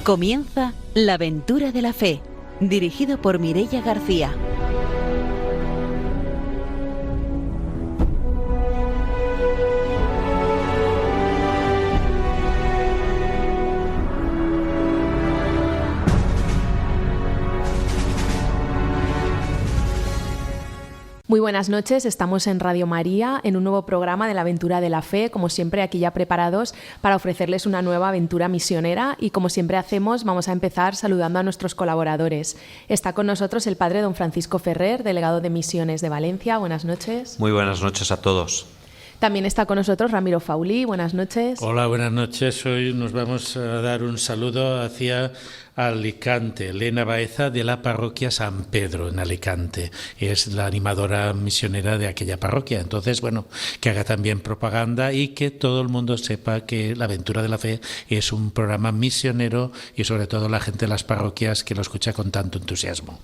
Comienza La Aventura de la Fe, dirigido por Mireia García. Muy buenas noches, estamos en Radio María en un nuevo programa de La Aventura de la Fe, como siempre aquí ya preparados para ofrecerles una nueva aventura misionera y como siempre hacemos vamos a empezar saludando a nuestros colaboradores. Está con nosotros el padre don Francisco Ferrer, delegado de Misiones de Valencia. Buenas noches. Muy buenas noches a todos. También está con nosotros Ramiro Faulí. Buenas noches. Hola, buenas noches. Hoy nos vamos a dar un saludo hacia Alicante. Elena Baeza, de la parroquia San Pedro en Alicante. Es la animadora misionera de aquella parroquia. Entonces, bueno, que haga también propaganda y que todo el mundo sepa que La Aventura de la Fe es un programa misionero y sobre todo la gente de las parroquias que lo escucha con tanto entusiasmo.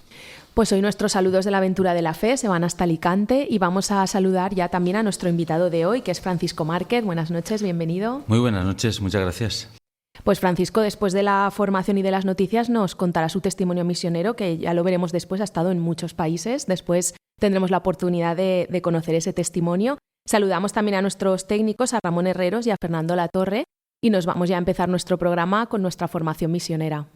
Pues hoy nuestros saludos de La Aventura de la Fe se van hasta Alicante y vamos a saludar ya también a nuestro invitado de hoy, que es Francisco Márquez. Buenas noches, bienvenido. Muy buenas noches, muchas gracias. Pues Francisco, después de la formación y de las noticias, nos contará su testimonio misionero, que ya lo veremos después, ha estado en muchos países. Después tendremos la oportunidad de conocer ese testimonio. Saludamos también a nuestros técnicos, a Ramón Herreros y a Fernando Latorre, y nos vamos ya a empezar nuestro programa con nuestra formación misionera.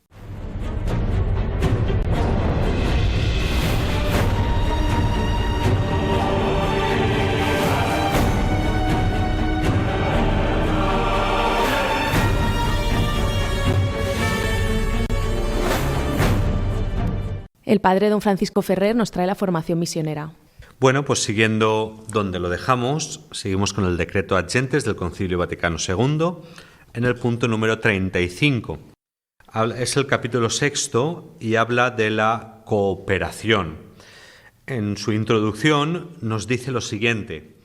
El padre don Francisco Ferrer nos trae la formación misionera. Bueno, pues siguiendo donde lo dejamos, seguimos con el decreto ad gentes del Concilio Vaticano II, en el punto número 35. Es el capítulo 6 y habla de la cooperación. En su introducción nos dice lo siguiente,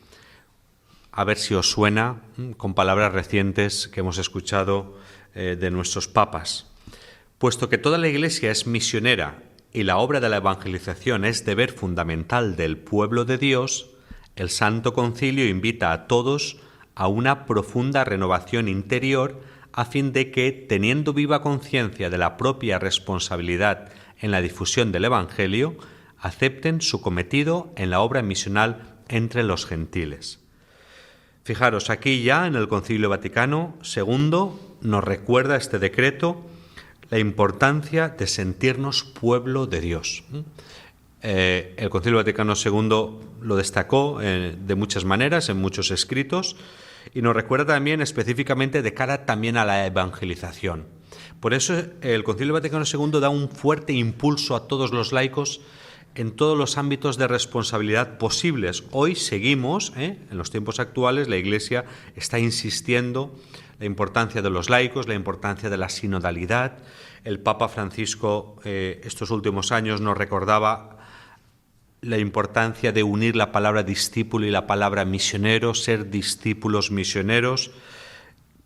a ver si os suena con palabras recientes que hemos escuchado de nuestros papas. Puesto que toda la Iglesia es misionera y la obra de la evangelización es deber fundamental del pueblo de Dios, el Santo Concilio invita a todos a una profunda renovación interior a fin de que, teniendo viva conciencia de la propia responsabilidad en la difusión del Evangelio, acepten su cometido en la obra misional entre los gentiles. Fijaros, aquí ya en el Concilio Vaticano II nos recuerda este decreto la importancia de sentirnos pueblo de Dios. El Concilio Vaticano II lo destacó de muchas maneras, en muchos escritos, y nos recuerda también específicamente de cara también a la evangelización. Por eso el Concilio Vaticano II da un fuerte impulso a todos los laicos en todos los ámbitos de responsabilidad posibles. Hoy seguimos, en los tiempos actuales, la Iglesia está insistiendo la importancia de los laicos, la importancia de la sinodalidad. El Papa Francisco estos últimos años nos recordaba la importancia de unir la palabra discípulo y la palabra misionero, ser discípulos misioneros,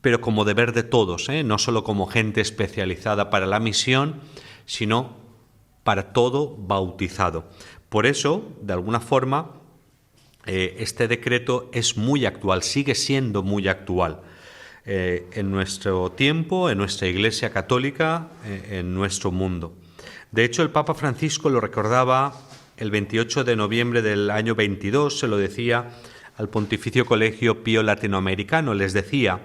pero como deber de todos, no solo como gente especializada para la misión, sino para todo bautizado. Por eso, de alguna forma, este decreto es muy actual, sigue siendo muy actual. En nuestro tiempo, en nuestra Iglesia Católica, en nuestro mundo. De hecho, el Papa Francisco lo recordaba el 28 de noviembre del año 22, se lo decía al Pontificio Colegio Pío Latinoamericano, les decía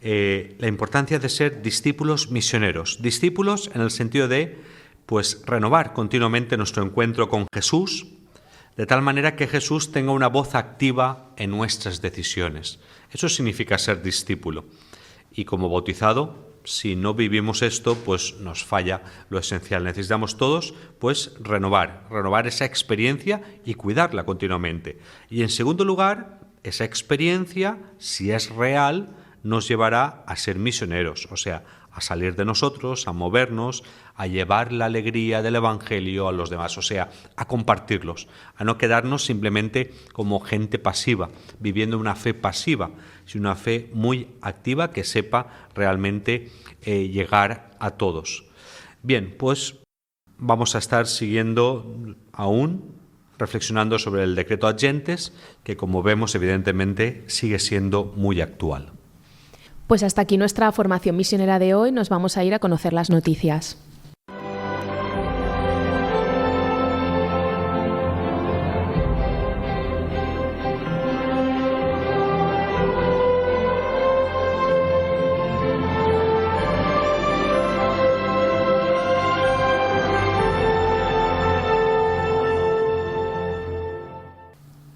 la importancia de ser discípulos misioneros. Discípulos en el sentido de renovar continuamente nuestro encuentro con Jesús, de tal manera que Jesús tenga una voz activa en nuestras decisiones. Eso significa ser discípulo. Y como bautizado, si no vivimos esto, pues nos falla lo esencial. Necesitamos todos, renovar esa experiencia y cuidarla continuamente. Y en segundo lugar, esa experiencia, si es real, nos llevará a ser misioneros, o sea, a salir de nosotros, a movernos, a llevar la alegría del Evangelio a los demás, o sea, a compartirlos, a no quedarnos simplemente como gente pasiva, viviendo una fe pasiva, sino una fe muy activa que sepa realmente llegar a todos. Bien, pues vamos a estar siguiendo aún, reflexionando sobre el decreto ad gentes, que como vemos evidentemente sigue siendo muy actual. Pues hasta aquí nuestra formación misionera de hoy. Nos vamos a ir a conocer las noticias.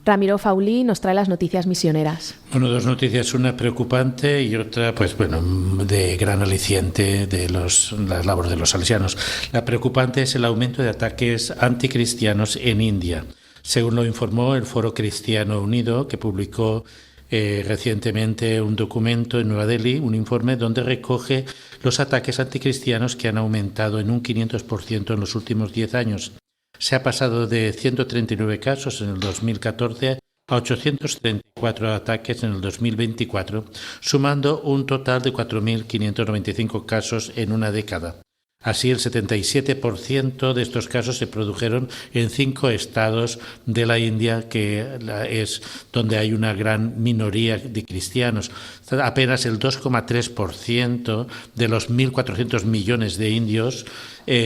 Ramiro Faulí nos trae las noticias misioneras. Bueno, dos noticias, una preocupante y otra, pues bueno, de gran aliciente de la labor de los salesianos. La preocupante es el aumento de ataques anticristianos en India. Según lo informó el Foro Cristiano Unido, que publicó recientemente un documento en Nueva Delhi, un informe donde recoge los ataques anticristianos que han aumentado en un 500% en los últimos 10 años. Se ha pasado de 139 casos en el 2014 a 834 ataques en el 2024, sumando un total de 4.595 casos en una década. Así, el 77% de estos casos se produjeron en 5 estados de la India, que es donde hay una gran minoría de cristianos. Apenas el 2,3% de los 1.400 millones de indios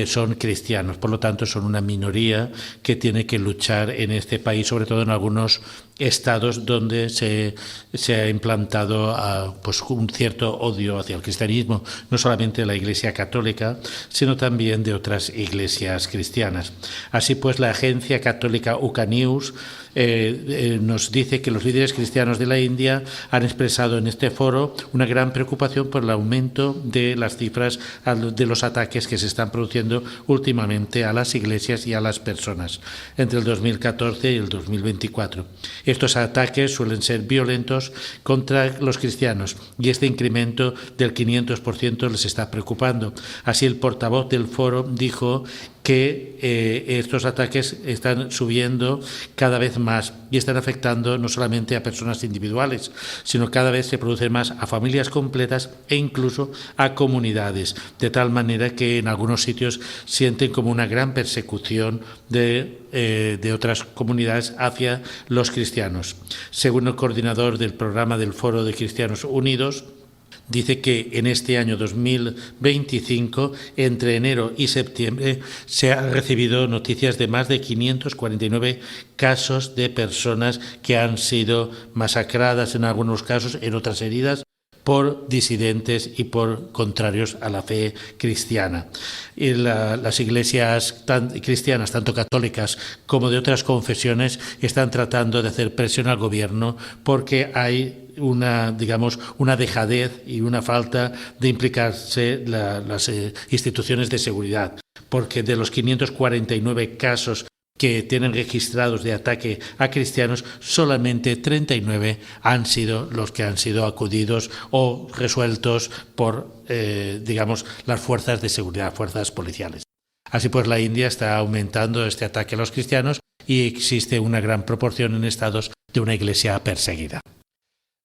son cristianos. Por lo tanto, son una minoría que tiene que luchar en este país, sobre todo en algunos estados donde se ha implantado pues un cierto odio hacia el cristianismo, no solamente de la Iglesia Católica, sino también de otras iglesias cristianas. Así pues, la agencia católica Ucanews nos dice que los líderes cristianos de la India han expresado en este foro una gran preocupación por el aumento de las cifras de los ataques que se están produciendo últimamente a las iglesias y a las personas entre el 2014 y el 2024. Estos ataques suelen ser violentos contra los cristianos y este incremento del 500% les está preocupando. Así, el portavoz del foro dijo que estos ataques están subiendo cada vez más y están afectando no solamente a personas individuales, sino cada vez se producen más a familias completas e incluso a comunidades, de tal manera que en algunos sitios sienten como una gran persecución de otras comunidades hacia los cristianos. Según el coordinador del programa del Foro de Cristianos Unidos, dice que en este año 2025, entre enero y septiembre, se han recibido noticias de más de 549 casos de personas que han sido masacradas, en algunos casos, en otras heridas, por disidentes y por contrarios a la fe cristiana. Y las iglesias cristianas, tanto católicas como de otras confesiones, están tratando de hacer presión al gobierno porque hay una dejadez y una falta de implicarse las instituciones de seguridad, porque de los 549 casos que tienen registrados de ataque a cristianos, solamente 39 han sido los que han sido acudidos o resueltos por, las fuerzas de seguridad, fuerzas policiales. Así pues, la India está aumentando este ataque a los cristianos y existe una gran proporción en estados de una iglesia perseguida.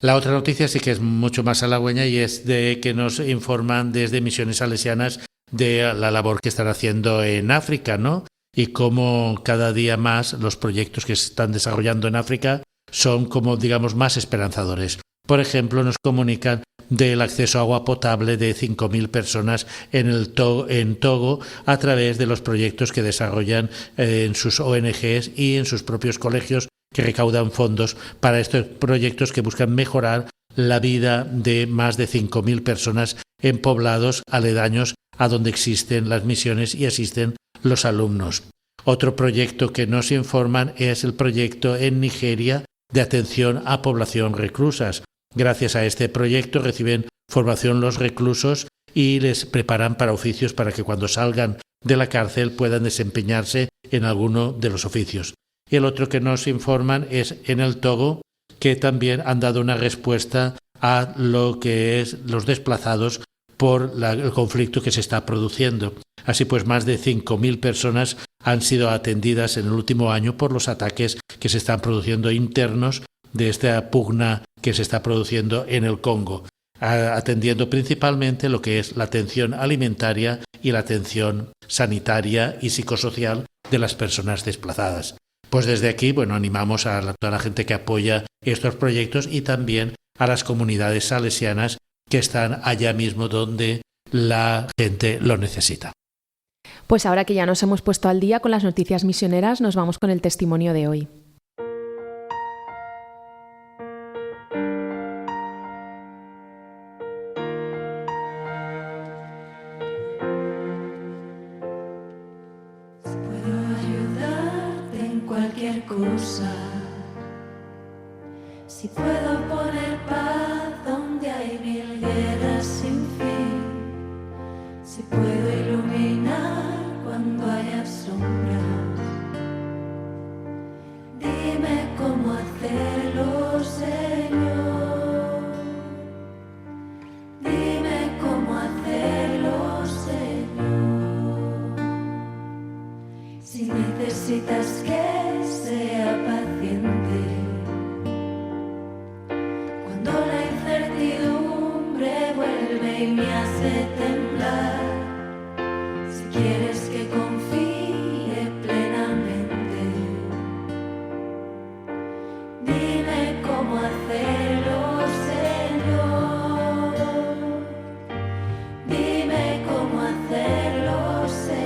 La otra noticia sí que es mucho más halagüeña y es de que nos informan desde Misiones Salesianas de la labor que están haciendo en África, ¿no? Y cómo cada día más los proyectos que se están desarrollando en África son más esperanzadores. Por ejemplo, nos comunican del acceso a agua potable de 5.000 personas en Togo a través de los proyectos que desarrollan en sus ONGs y en sus propios colegios que recaudan fondos para estos proyectos que buscan mejorar la vida de más de 5.000 personas en poblados aledaños a donde existen las misiones y asisten los alumnos. Otro proyecto que nos informan es el proyecto en Nigeria de atención a población reclusas. Gracias a este proyecto reciben formación los reclusos y les preparan para oficios para que cuando salgan de la cárcel puedan desempeñarse en alguno de los oficios. Y el otro que nos informan es en el Togo, que también han dado una respuesta a lo que es los desplazados por el conflicto que se está produciendo. Así pues, más de 5.000 personas han sido atendidas en el último año por los ataques que se están produciendo internos de esta pugna que se está produciendo en el Congo, atendiendo principalmente lo que es la atención alimentaria y la atención sanitaria y psicosocial de las personas desplazadas. Pues desde aquí, animamos a toda la gente que apoya estos proyectos y también a las comunidades salesianas que están allá mismo donde la gente lo necesita. Pues ahora que ya nos hemos puesto al día con las noticias misioneras, nos vamos con el testimonio de hoy. Si puedo poner paz donde hay mil guerras sin fin, si puedo iluminar cuando haya sombras, dime cómo hacerlo, Señor. Dime cómo hacerlo, Señor. Si necesitas que sea paciente, cuando la incertidumbre vuelve y me hace temblar, si quieres que confíe plenamente, dime cómo hacerlo, Señor. Dime cómo hacerlo, Señor.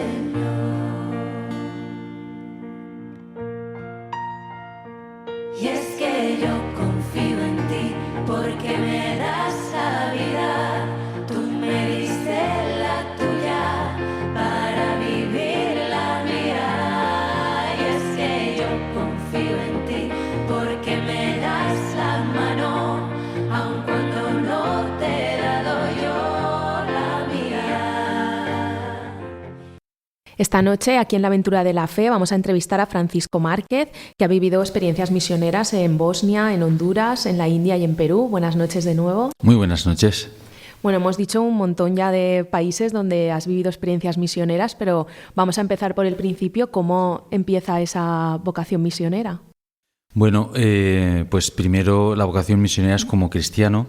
Y es que yo confío en ti porque me das la vida, tú me diste la tuya para vivir la mía. Y es que yo confío en ti porque me das la mano, aun cuando no te he dado yo la mía. Esta noche, aquí en La Aventura de la Fe, vamos a entrevistar a Francisco Márquez, que ha vivido experiencias misioneras en Bosnia, en Honduras, en la India y en Perú. Buenas noches de nuevo. Muy buenas noches. Bueno, hemos dicho un montón ya de países donde has vivido experiencias misioneras, pero vamos a empezar por el principio. ¿Cómo empieza esa vocación misionera? Bueno, pues primero la vocación misionera es como cristiano,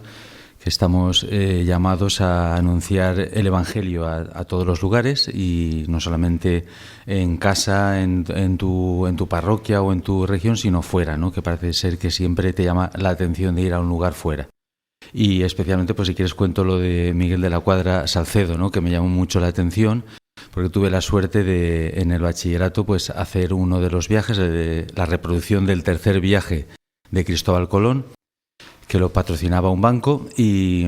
que estamos llamados a anunciar el Evangelio a todos los lugares, y no solamente en casa, en tu parroquia o en tu región, sino fuera, ¿no? Que parece ser que siempre te llama la atención de ir a un lugar fuera. Y especialmente, pues si quieres cuento lo de Miguel de la Cuadra Salcedo, ¿no? Que me llamó mucho la atención, porque tuve la suerte de, en el bachillerato, pues hacer uno de los viajes, de la reproducción del tercer viaje de Cristóbal Colón, que lo patrocinaba un banco, y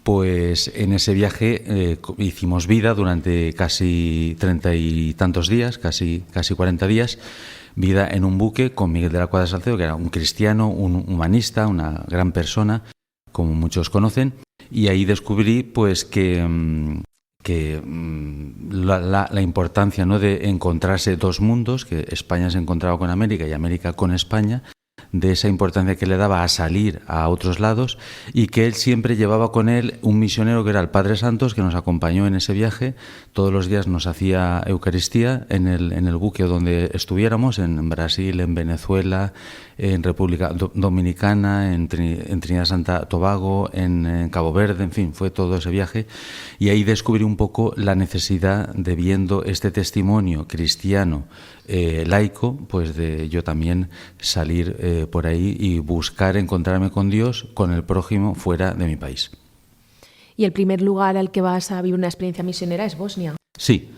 pues en ese viaje hicimos vida durante casi 30 y tantos días, casi 40 días, vida en un buque con Miguel de la Cuadra Salcedo, que era un cristiano, un humanista, una gran persona, como muchos conocen, y ahí descubrí pues que la importancia, ¿no?, de encontrarse dos mundos, que España se encontraba con América y América con España, de esa importancia que le daba a salir a otros lados, y que él siempre llevaba con él un misionero que era el Padre Santos, que nos acompañó en ese viaje. Todos los días nos hacía Eucaristía en el buque donde estuviéramos, en Brasil, en Venezuela, en República Dominicana, en Trinidad Santa Tobago, en Cabo Verde, en fin, fue todo ese viaje. Y ahí descubrí un poco la necesidad de, viendo este testimonio cristiano laico, pues de yo también salir por ahí y buscar encontrarme con Dios, con el prójimo, fuera de mi país. ¿Y el primer lugar al que vas a vivir una experiencia misionera es Bosnia? Sí.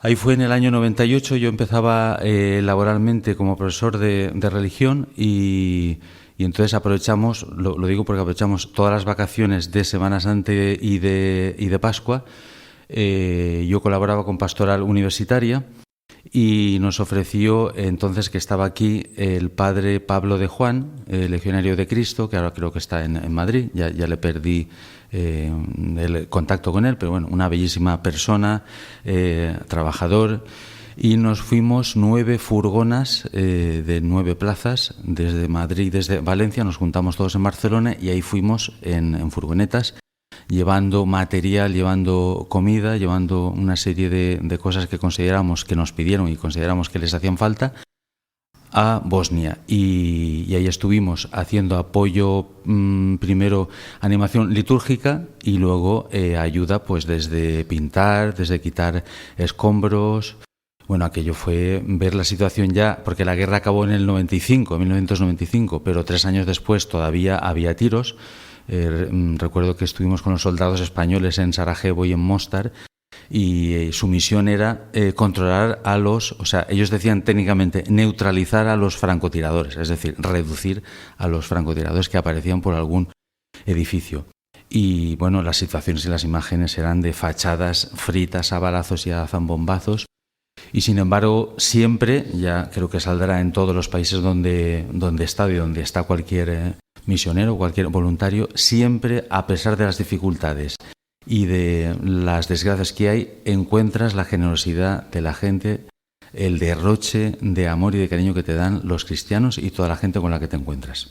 Ahí fue en el año 98, yo empezaba laboralmente como profesor de religión, y entonces aprovechamos, lo digo porque aprovechamos todas las vacaciones de Semana Santa y de Pascua. Yo colaboraba con Pastoral Universitaria, y nos ofreció entonces, que estaba aquí, el padre Pablo de Juan, legionario de Cristo, que ahora creo que está en Madrid, ya le perdí el contacto con él, pero bueno, una bellísima persona, trabajador, y nos fuimos 9 furgonas de 9 plazas, desde Madrid, desde Valencia, nos juntamos todos en Barcelona, y ahí fuimos en furgonetas, llevando material, llevando comida, llevando una serie de cosas que consideramos que nos pidieron y consideramos que les hacían falta, a Bosnia. Y ahí estuvimos haciendo apoyo, primero animación litúrgica, y luego ayuda pues desde pintar, desde quitar escombros. Bueno, aquello fue ver la situación ya, porque la guerra acabó en el 1995, pero 3 años después todavía había tiros. Recuerdo que estuvimos con los soldados españoles en Sarajevo y en Mostar, y su misión era controlar a los, o sea, ellos decían técnicamente neutralizar a los francotiradores, es decir, reducir a los francotiradores que aparecían por algún edificio. Y bueno, las situaciones y las imágenes eran de fachadas fritas a balazos y a zambombazos. Y sin embargo, siempre, ya creo que saldrá en todos los países donde está y donde está cualquier misionero, cualquier voluntario, siempre, a pesar de las dificultades y de las desgracias que hay, encuentras la generosidad de la gente, el derroche de amor y de cariño que te dan los cristianos y toda la gente con la que te encuentras.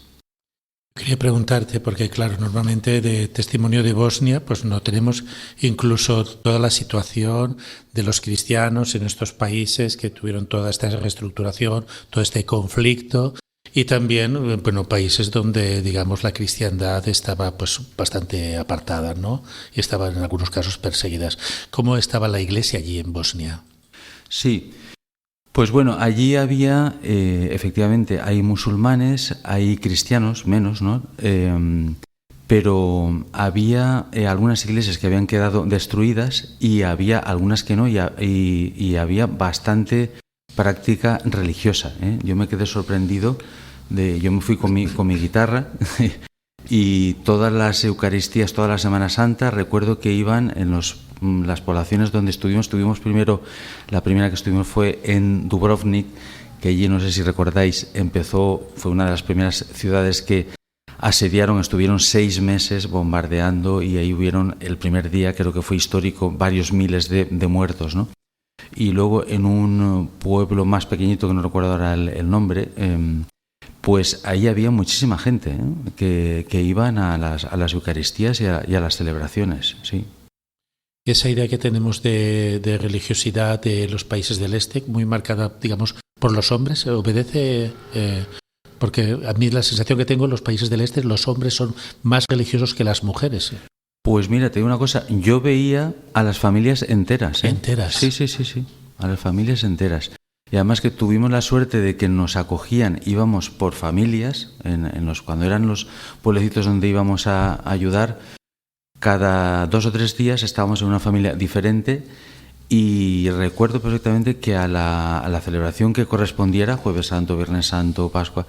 Quería preguntarte, porque claro, normalmente de testimonio de Bosnia, pues no tenemos incluso toda la situación de los cristianos en estos países que tuvieron toda esta reestructuración, todo este conflicto, y también, bueno, países donde, digamos, la cristiandad estaba pues bastante apartada, ¿no? Y estaba en algunos casos perseguidas. ¿Cómo estaba la iglesia allí en Bosnia? Sí. Pues bueno, allí había, efectivamente, hay musulmanes, hay cristianos, menos, ¿no? Pero había algunas iglesias que habían quedado destruidas y había algunas que no, y había bastante práctica religiosa, ¿eh? Yo me quedé sorprendido, yo me fui con mi guitarra y todas las Eucaristías, toda la Semana Santa, recuerdo que iban en las poblaciones donde estuvimos primero, la primera que estuvimos fue en Dubrovnik, que allí, no sé si recordáis, fue una de las primeras ciudades que asediaron, estuvieron 6 meses bombardeando, y ahí hubieron el primer día, creo que fue histórico, varios miles de muertos, ¿no? Y luego en un pueblo más pequeñito, que no recuerdo ahora el nombre, pues ahí había muchísima gente, que iban a las Eucaristías y a las celebraciones, sí. Esa idea que tenemos de religiosidad de los países del este, muy marcada, digamos, por los hombres, obedece, porque a mí la sensación que tengo en los países del este, los hombres son más religiosos que las mujeres. Pues mira, te digo una cosa, yo veía a las familias enteras. ¿Enteras? Sí, a las familias enteras. Y además que tuvimos la suerte de que nos acogían, íbamos por familias, cuando eran los pueblecitos donde íbamos a ayudar. Cada 2 o 3 días estábamos en una familia diferente, y recuerdo perfectamente que a la celebración que correspondiera, Jueves Santo, Viernes Santo, Pascua,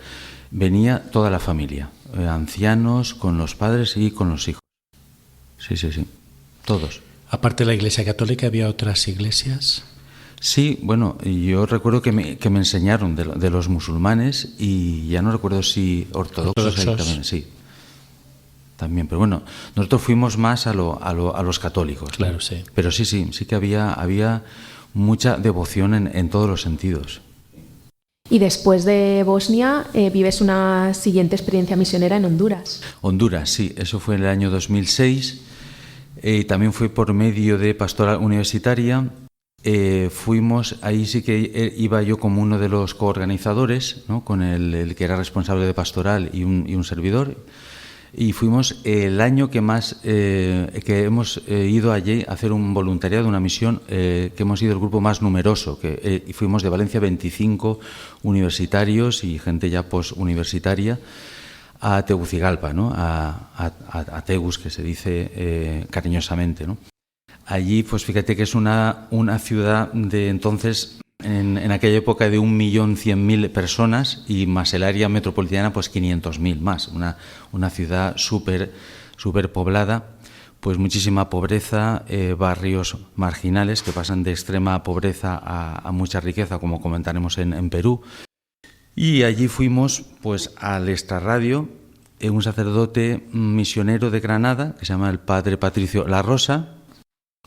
venía toda la familia, ancianos, con los padres y con los hijos. Sí, todos. Aparte de la Iglesia Católica, ¿había otras iglesias? Sí, bueno, yo recuerdo que me enseñaron de los musulmanes, y ya no recuerdo si ortodoxos. También, sí. También, pero bueno, nosotros fuimos más a los católicos. Claro, sí. Pero sí que había mucha devoción en todos los sentidos. Y después de Bosnia, vives una siguiente experiencia misionera en Honduras. Honduras, sí, eso fue en el año 2006. También fue por medio de Pastoral Universitaria. Fuimos, ahí sí que iba yo como uno de los coorganizadores, ¿no? Con el que era responsable de Pastoral y un servidor. Y fuimos el año que hemos ido allí a hacer un voluntariado, una misión, que hemos sido el grupo más numeroso, y fuimos de Valencia 25 universitarios y gente ya posuniversitaria a Tegucigalpa, ¿no? a Tegus, que se dice cariñosamente, ¿no? Allí, pues fíjate que es una ciudad de entonces, en aquella época, de 1.100.000 personas, y más el área metropolitana, pues 500.000 más. Una ciudad súper poblada, pues muchísima pobreza, barrios marginales que pasan de extrema pobreza a mucha riqueza, como comentaremos en Perú. Y allí fuimos pues al extrarradio, un sacerdote misionero de Granada, que se llama el padre Patricio La Rosa.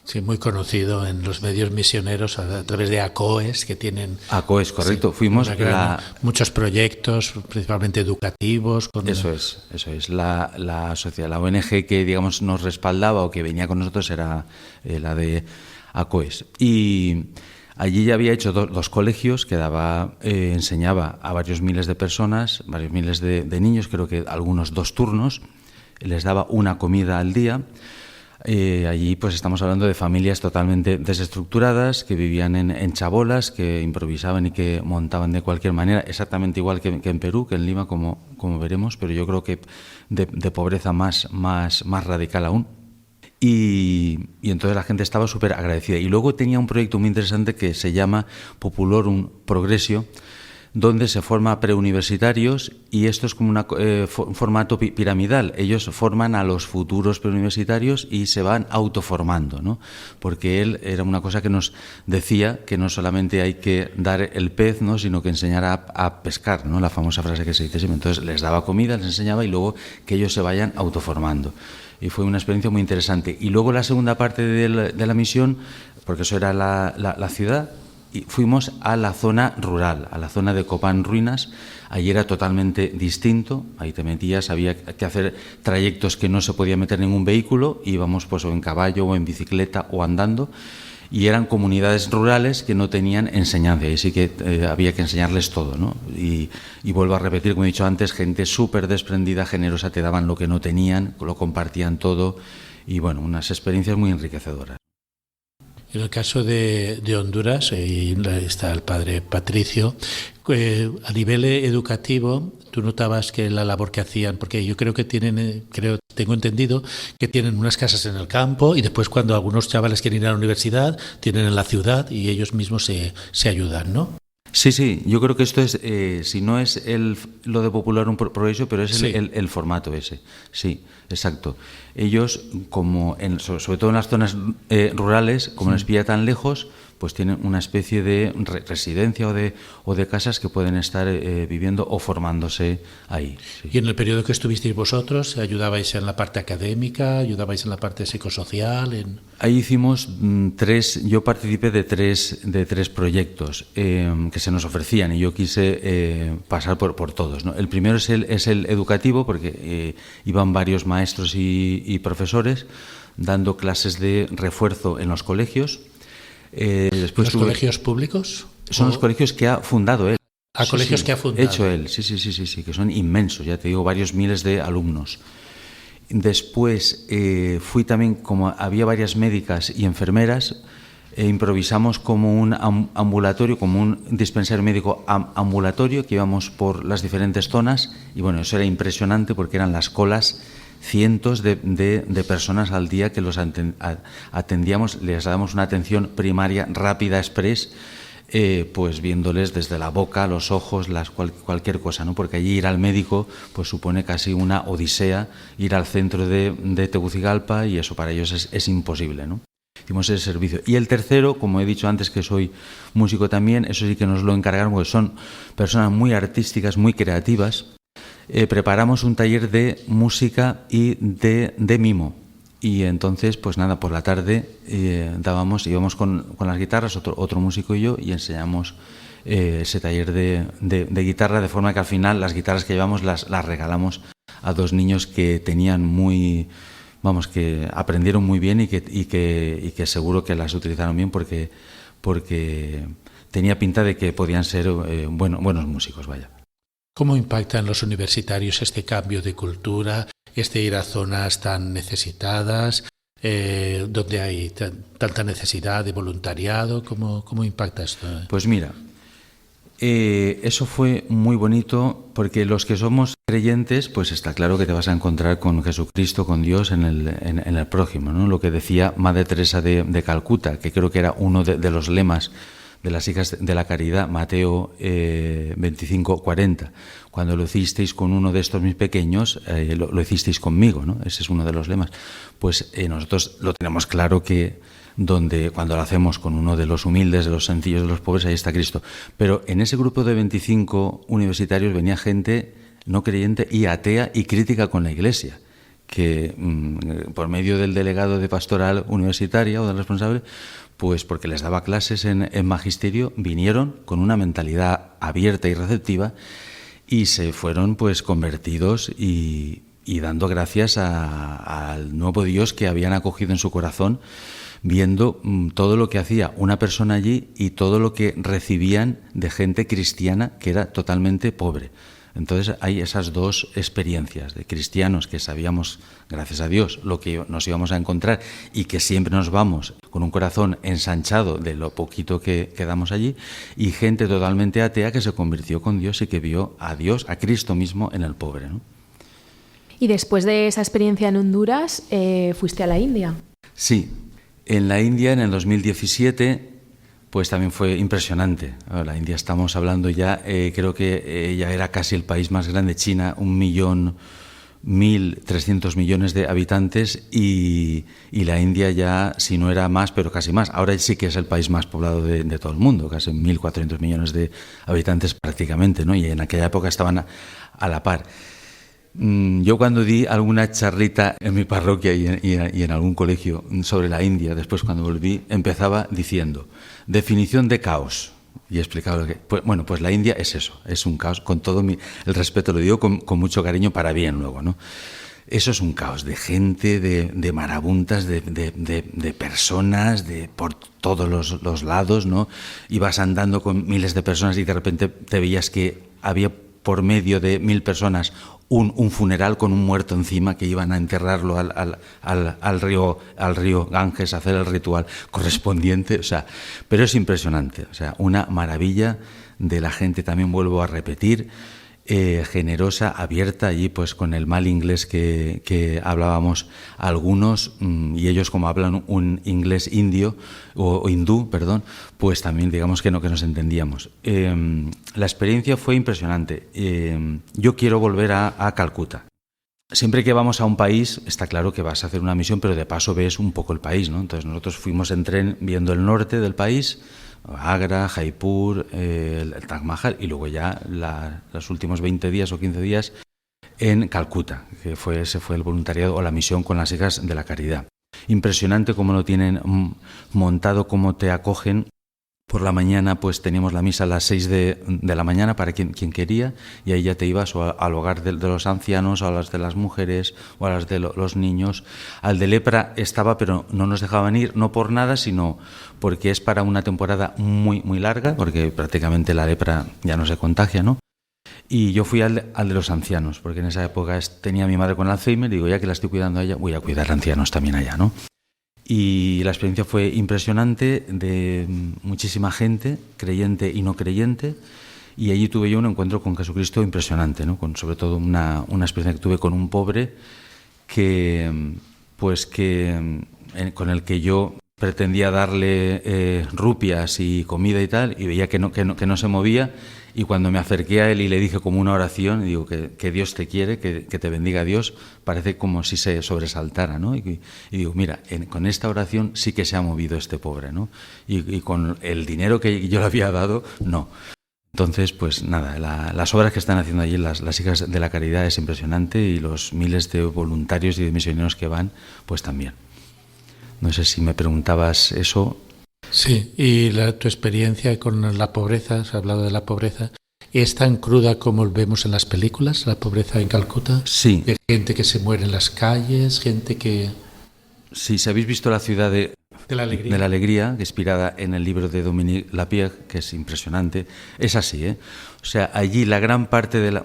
Sí, muy conocido en los medios misioneros a través de ACOES, que tienen... ACOES, correcto. Sí, fuimos muchos proyectos, principalmente educativos. Eso es. La sociedad, la ONG que, digamos, nos respaldaba o que venía con nosotros era la de ACOES. Y allí ya había hecho dos colegios que enseñaba a varios miles de personas, varios miles de niños, creo que algunos 2 turnos, les daba una comida al día. Allí pues estamos hablando de familias totalmente desestructuradas, que vivían en chabolas, que improvisaban y que montaban de cualquier manera, exactamente igual que en Perú, que en Lima, como veremos, pero yo creo que de pobreza más radical aún. Y entonces la gente estaba súper agradecida. Y luego tenía un proyecto muy interesante que se llama Populorum Progressio, donde se forma preuniversitarios, y esto es como un formato piramidal. Ellos forman a los futuros preuniversitarios y se van autoformando, ¿no? Porque él era una cosa que nos decía que no solamente hay que dar el pez, ¿no?, sino que enseñar a pescar, ¿no?, la famosa frase que se dice siempre. Entonces les daba comida, les enseñaba, y luego que ellos se vayan autoformando. Y fue una experiencia muy interesante. Y luego la segunda parte de la misión, porque eso era la ciudad, y fuimos a la zona rural, a la zona de Copán Ruinas. Allí era totalmente distinto, ahí te metías, había que hacer trayectos que no se podía meter ningún vehículo, íbamos pues o en caballo o en bicicleta o andando, y eran comunidades rurales que no tenían enseñanza, y sí que había que enseñarles todo, ¿no? Y vuelvo a repetir, como he dicho antes, gente súper desprendida, generosa, te daban lo que no tenían, lo compartían todo, y bueno, unas experiencias muy enriquecedoras. En el caso de Honduras, y está el padre Patricio, a nivel educativo, tú notabas que la labor que hacían, porque yo creo que tengo entendido que tienen unas casas en el campo, y después cuando algunos chavales quieren ir a la universidad, tienen en la ciudad y ellos mismos se ayudan, ¿no? Sí, yo creo que esto es, si no es lo de Populorum Progressio, pero es sí, el formato ese. Sí, exacto. Ellos, sobre todo en las zonas rurales, como les pilla tan lejos, pues tienen una especie de residencia o de casas que pueden estar viviendo o formándose ahí. Sí. Y en el periodo que estuvisteis vosotros, ¿ayudabais en la parte académica? ¿Ayudabais en la parte psicosocial? Ahí hicimos yo participé de tres proyectos que se nos ofrecían, y yo quise pasar por todos, ¿no? El primero es el educativo, porque iban varios maestros y profesores dando clases de refuerzo en los colegios. ¿Los colegios públicos? Son los colegios que ha fundado él. Colegios que ha fundado. Hecho él, sí, que son inmensos, ya te digo, varios miles de alumnos. Después fui también, como había varias médicas y enfermeras, improvisamos como un ambulatorio, como un dispensario médico ambulatorio, que íbamos por las diferentes zonas, y bueno, eso era impresionante porque eran las colas, cientos de personas al día que los atendíamos, les dábamos una atención primaria rápida, express, pues viéndoles desde la boca, los ojos, cualquier cosa, ¿no? Porque allí ir al médico pues supone casi una odisea, ir al centro de Tegucigalpa, y eso para ellos es imposible, ¿no? Hicimos ese servicio. Y el tercero, como he dicho antes que soy músico también, eso sí que nos lo encargaron, porque son personas muy artísticas, muy creativas. Preparamos un taller de música y de mimo, y entonces pues nada, por la tarde íbamos con las guitarras, otro músico y yo, y enseñamos ese taller de guitarra, de forma que al final las guitarras que llevamos las regalamos a dos niños que tenían que aprendieron muy bien y que seguro que las utilizaron bien, porque tenía pinta de que podían ser buenos músicos, vaya. ¿Cómo impacta en los universitarios este cambio de cultura, ir a zonas tan necesitadas, donde hay tanta necesidad de voluntariado? ¿Cómo impacta esto? Pues mira, eso fue muy bonito, porque los que somos creyentes, pues está claro que te vas a encontrar con Jesucristo, con Dios en el prójimo, ¿no? Lo que decía Madre Teresa de Calcuta, que creo que era uno de los lemas de las hijas de la caridad, Mateo 25:40. Cuando lo hicisteis con uno de estos mis pequeños, lo hicisteis conmigo, ¿no? Ese es uno de los lemas. Pues nosotros lo tenemos claro que cuando lo hacemos con uno de los humildes, de los sencillos, de los pobres, ahí está Cristo. Pero en ese grupo de 25 universitarios venía gente no creyente y atea y crítica con la Iglesia, que por medio del delegado de pastoral universitaria o del responsable, pues porque les daba clases en magisterio, vinieron con una mentalidad abierta y receptiva, y se fueron pues convertidos y dando gracias al nuevo Dios que habían acogido en su corazón, viendo todo lo que hacía una persona allí y todo lo que recibían de gente cristiana que era totalmente pobre. Entonces hay esas dos experiencias de cristianos que sabíamos, gracias a Dios, lo que nos íbamos a encontrar y que siempre nos vamos con un corazón ensanchado de lo poquito que quedamos allí, y gente totalmente atea que se convirtió con Dios y que vio a Dios, a Cristo mismo en el pobre, ¿no? Y después de esa experiencia en Honduras, fuiste a la India. Sí, en la India en el 2017 pues también fue impresionante. La India estamos hablando ya, creo que ya era casi el país más grande, China, 1.300.000 millones de habitantes, y la India ya, si no era más, pero casi más. Ahora sí que es el país más poblado de todo el mundo, casi 1.400 millones de habitantes prácticamente, ¿no? Y en aquella época estaban a la par. Yo cuando di alguna charlita en mi parroquia y en algún colegio sobre la India, después cuando volví, empezaba diciendo, definición de caos. Y explicaba lo que... Pues la India es eso, es un caos, con todo el respeto, lo digo con mucho cariño para bien luego, ¿no? Eso es un caos de gente, de marabuntas, de personas, por todos los lados, ¿no? Ibas andando con miles de personas y de repente te veías que había por medio de 1.000 personas un funeral con un muerto encima, que iban a enterrarlo al río Ganges, a hacer el ritual correspondiente, o sea, pero es impresionante, o sea, una maravilla de la gente, también vuelvo a repetir, generosa, abierta, allí pues con el mal inglés que hablábamos algunos, y ellos como hablan un inglés indio o hindú, perdón, pues también digamos que nos entendíamos. La experiencia fue impresionante. Yo quiero volver a Calcuta. Siempre que vamos a un país, está claro que vas a hacer una misión, pero de paso ves un poco el país, ¿no? Entonces nosotros fuimos en tren viendo el norte del país, Agra, Jaipur, el Taj Mahal, y luego ya los últimos 20 días o 15 días en Calcuta, que ese fue el voluntariado o la misión con las hijas de la caridad. Impresionante cómo lo tienen montado, cómo te acogen. Por la mañana pues teníamos la misa a las 6 de la mañana para quien quería, y ahí ya te ibas o al hogar de los ancianos, o a las de las mujeres, o a las de los niños. Al de lepra estaba, pero no nos dejaban ir, no por nada, sino porque es para una temporada muy, muy larga, porque prácticamente la lepra ya no se contagia, ¿no? Y yo fui al de los ancianos, porque en esa época tenía a mi madre con Alzheimer, y digo, ya que la estoy cuidando a ella, voy a cuidar a ancianos también allá, ¿no? Y la experiencia fue impresionante, de muchísima gente, creyente y no creyente, y allí tuve yo un encuentro con Jesucristo impresionante, ¿no? Sobre todo una experiencia que tuve con un pobre con el que yo pretendía darle rupias y comida y tal, y veía que no se movía. Y cuando me acerqué a él y le dije como una oración, y digo que Dios te quiere, que te bendiga Dios, parece como si se sobresaltara, ¿no? Y digo, mira, con esta oración sí que se ha movido este pobre, ¿no? Y con el dinero que yo le había dado, no. Entonces, pues nada, las obras que están haciendo allí las hijas de la caridad es impresionante, y los miles de voluntarios y de misioneros que van, pues también. No sé si me preguntabas eso. Sí, y tu experiencia con la pobreza, has hablado de la pobreza, ¿es tan cruda como vemos en las películas, la pobreza en Calcuta? Sí. De gente que se muere en las calles, gente que... Sí, si habéis visto La ciudad de la alegría, inspirada en el libro de Dominique Lapierre, que es impresionante, es así, ¿eh? O sea, allí gran parte de la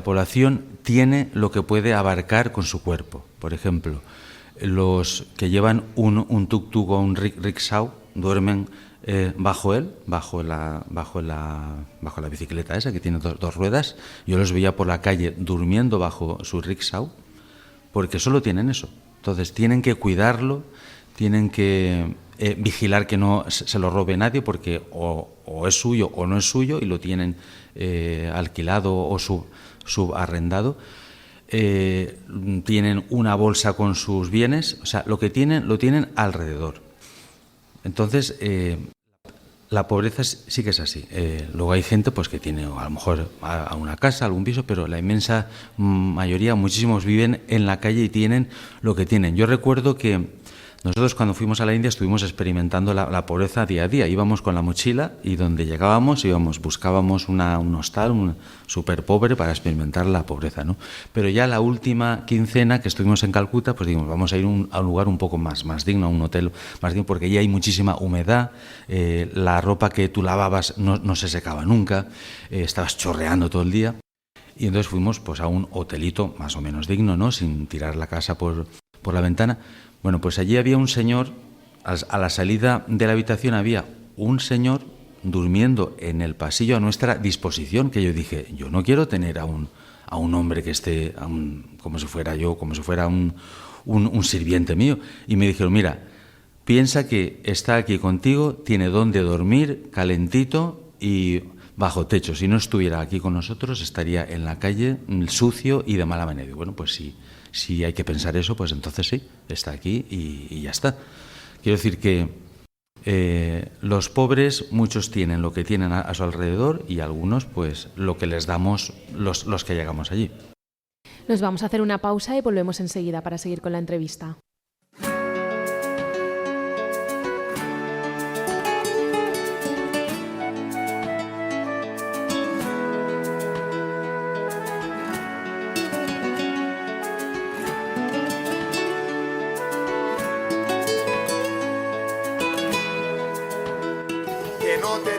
población tiene lo que puede abarcar con su cuerpo. Por ejemplo, los que llevan un tuk-tuk o un rickshaw duermen bajo la bicicleta esa que tiene dos ruedas. Yo los veía por la calle durmiendo bajo su rickshaw, porque solo tienen eso. Entonces tienen que cuidarlo, tienen que vigilar que no se lo robe nadie, porque o es suyo o no es suyo, y lo tienen alquilado o subarrendado. Tienen una bolsa con sus bienes, o sea, lo tienen alrededor. Entonces, la pobreza sí que es así. Luego hay gente pues que tiene a lo mejor a una casa, algún piso, pero la inmensa mayoría, muchísimos viven en la calle y tienen lo que tienen. Yo recuerdo que Nosotros cuando fuimos a la India estuvimos experimentando la pobreza día a día. Íbamos con la mochila y donde llegábamos buscábamos un hostal súper pobre para experimentar la pobreza, ¿no? Pero ya la última quincena que estuvimos en Calcuta, pues dijimos, vamos a ir a un lugar un poco más digno, a un hotel más digno, porque allí hay muchísima humedad, la ropa que tú lavabas no se secaba nunca, estabas chorreando todo el día. Y entonces fuimos pues a un hotelito más o menos digno, ¿no? Sin tirar la casa por la ventana. Bueno, pues allí había un señor, a la salida de la habitación había un señor durmiendo en el pasillo a nuestra disposición, que yo dije, yo no quiero tener a un hombre que esté como si fuera un sirviente mío. Y me dijeron, mira, piensa que está aquí contigo, tiene donde dormir, calentito y bajo techo. Si no estuviera aquí con nosotros, estaría en la calle, sucio y de mala manera. Y bueno, pues sí. Si hay que pensar eso, pues entonces sí, está aquí y ya está. Quiero decir que los pobres, muchos tienen lo que tienen a su alrededor y algunos, pues lo que les damos los que llegamos allí. Nos vamos a hacer una pausa y volvemos enseguida para seguir con la entrevista.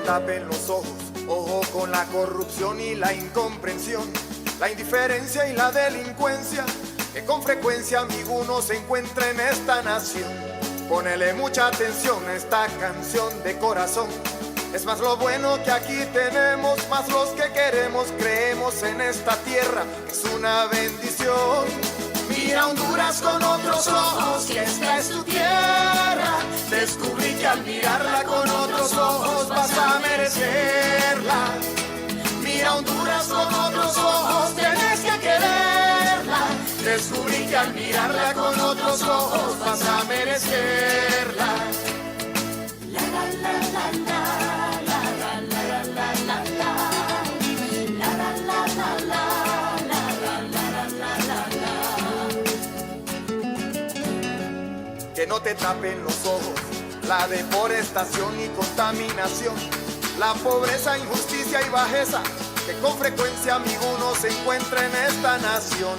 Tapen los ojos, ojo con la corrupción y la incomprensión, la indiferencia y la delincuencia, que con frecuencia amigo uno se encuentra en esta nación. Ponele mucha atención a esta canción de corazón, es más lo bueno que aquí tenemos, más los que queremos, creemos en esta tierra, es una bendición. Mira Honduras con otros ojos, que esta es tu tierra. Descubrí que al mirarla con otros ojos vas a merecerla. Mira Honduras con otros ojos, tienes que quererla. Descubrí que al mirarla con otros ojos vas a merecerla. La la la la la la la la la la la la la la la. Que no te tapen los ojos, la deforestación y contaminación, la pobreza, injusticia y bajeza, que con frecuencia amigo uno se encuentra en esta nación.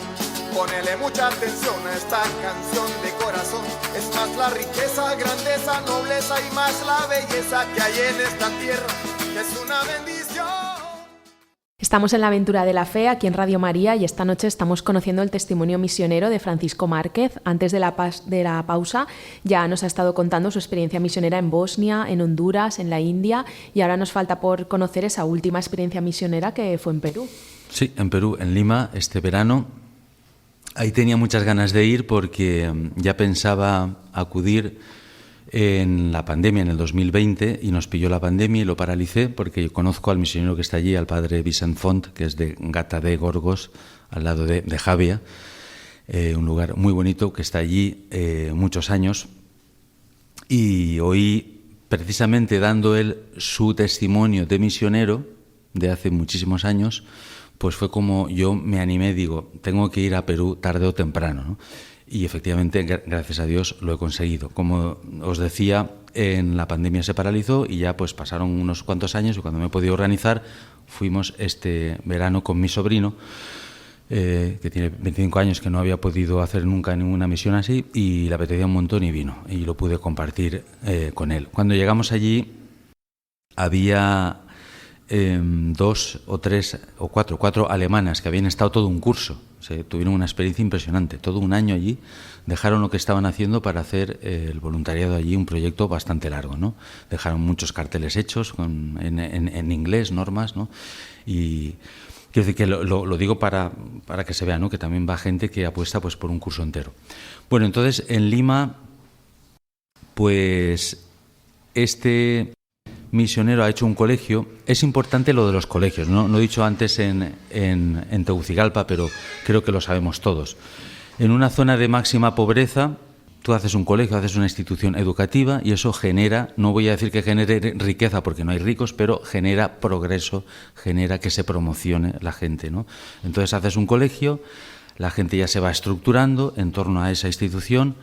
Ponele mucha atención a esta canción de corazón, es más la riqueza, grandeza, nobleza y más la belleza que hay en esta tierra, que es una bendición. Estamos en la aventura de la fe aquí en Radio María y esta noche estamos conociendo el testimonio misionero de Francisco Márquez. Antes de la pausa ya nos ha estado contando su experiencia misionera en Bosnia, en Honduras, en la India y ahora nos falta por conocer esa última experiencia misionera que fue en Perú. Sí, en Perú, en Lima, este verano. Ahí tenía muchas ganas de ir porque ya pensaba acudir en la pandemia, en el 2020, y nos pilló la pandemia y lo paralicé porque conozco al misionero que está allí, al padre Vicent Font, que es de Gata de Gorgos, al lado de Javia, un lugar muy bonito que está allí muchos años. Y hoy, precisamente dando él su testimonio de misionero de hace muchísimos años, pues fue como yo me animé, digo, tengo que ir a Perú tarde o temprano, ¿no? Y efectivamente, gracias a Dios, lo he conseguido. Como os decía, en la pandemia se paralizó y ya pues pasaron unos cuantos años y cuando me he podido organizar, fuimos este verano con mi sobrino, que tiene 25 años, que no había podido hacer nunca ninguna misión así y le apetecía un montón y vino y lo pude compartir con él. Cuando llegamos allí había 2 o 3 o 4 alemanas que habían estado todo un curso. Tuvieron una experiencia impresionante, todo un año allí, dejaron lo que estaban haciendo para hacer el voluntariado allí, un proyecto bastante largo, ¿no? Dejaron muchos carteles hechos en inglés, normas, ¿no? Y quiero decir que lo digo para que se vea, ¿no? Que también va gente que apuesta pues por un curso entero. Bueno, entonces en Lima, pues este misionero ha hecho un colegio. Es importante lo de los colegios, ¿no? Lo he dicho antes en Tegucigalpa, pero creo que lo sabemos todos. En una zona de máxima pobreza, tú haces un colegio, haces una institución educativa y eso genera, no voy a decir que genere riqueza porque no hay ricos, pero genera progreso, genera que se promocione la gente, ¿no? Entonces haces un colegio, la gente ya se va estructurando en torno a esa institución,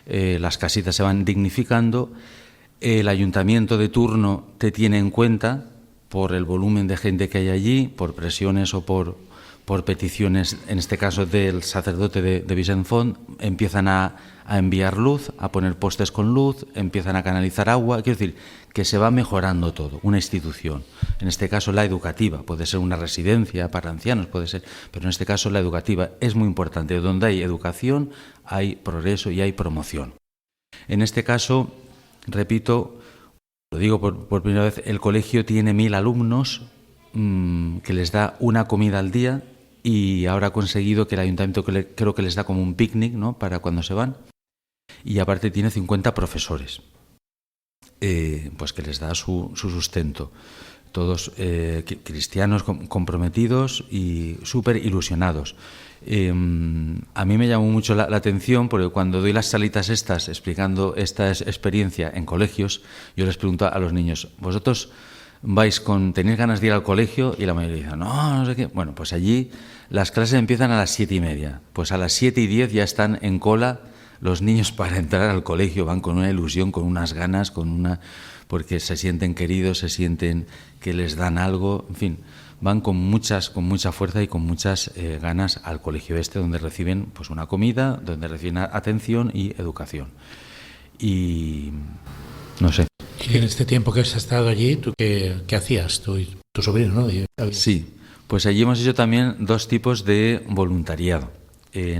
las casitas se van dignificando, el ayuntamiento de turno te tiene en cuenta por el volumen de gente que hay allí, por presiones o por peticiones, en este caso del sacerdote de Vicent Font, empiezan a enviar luz, a poner postes con luz, empiezan a canalizar agua. Quiero decir, que se va mejorando todo, una institución. En este caso la educativa, puede ser una residencia para ancianos, puede ser, pero en este caso la educativa es muy importante. Donde hay educación, hay progreso y hay promoción. En este caso, repito, lo digo por primera vez, el colegio tiene 1000 alumnos que les da una comida al día, y ahora ha conseguido que el ayuntamiento creo que les da como un picnic, ¿no?, para cuando se van, y aparte tiene 50 profesores, pues que les da su sustento, todos cristianos comprometidos y súper ilusionados. A mí me llamó mucho la atención porque cuando doy las salitas estas explicando esta experiencia en colegios, yo les pregunto a los niños, ¿vosotros tenéis ganas de ir al colegio? Y la mayoría dice, no sé qué. Bueno, pues allí las clases empiezan a las 7:30. Pues a las 7:10 ya están en cola los niños para entrar al colegio. Van con una ilusión, con unas ganas, porque se sienten queridos, se sienten que les dan algo. En fin, van con mucha fuerza y con muchas ganas al colegio donde reciben pues una comida, donde reciben atención y educación. Y no sé. Y en este tiempo que has estado allí, ¿tú qué hacías? Tú y tu sobrino, ¿no? Sí, pues allí hemos hecho también 2 tipos de voluntariado.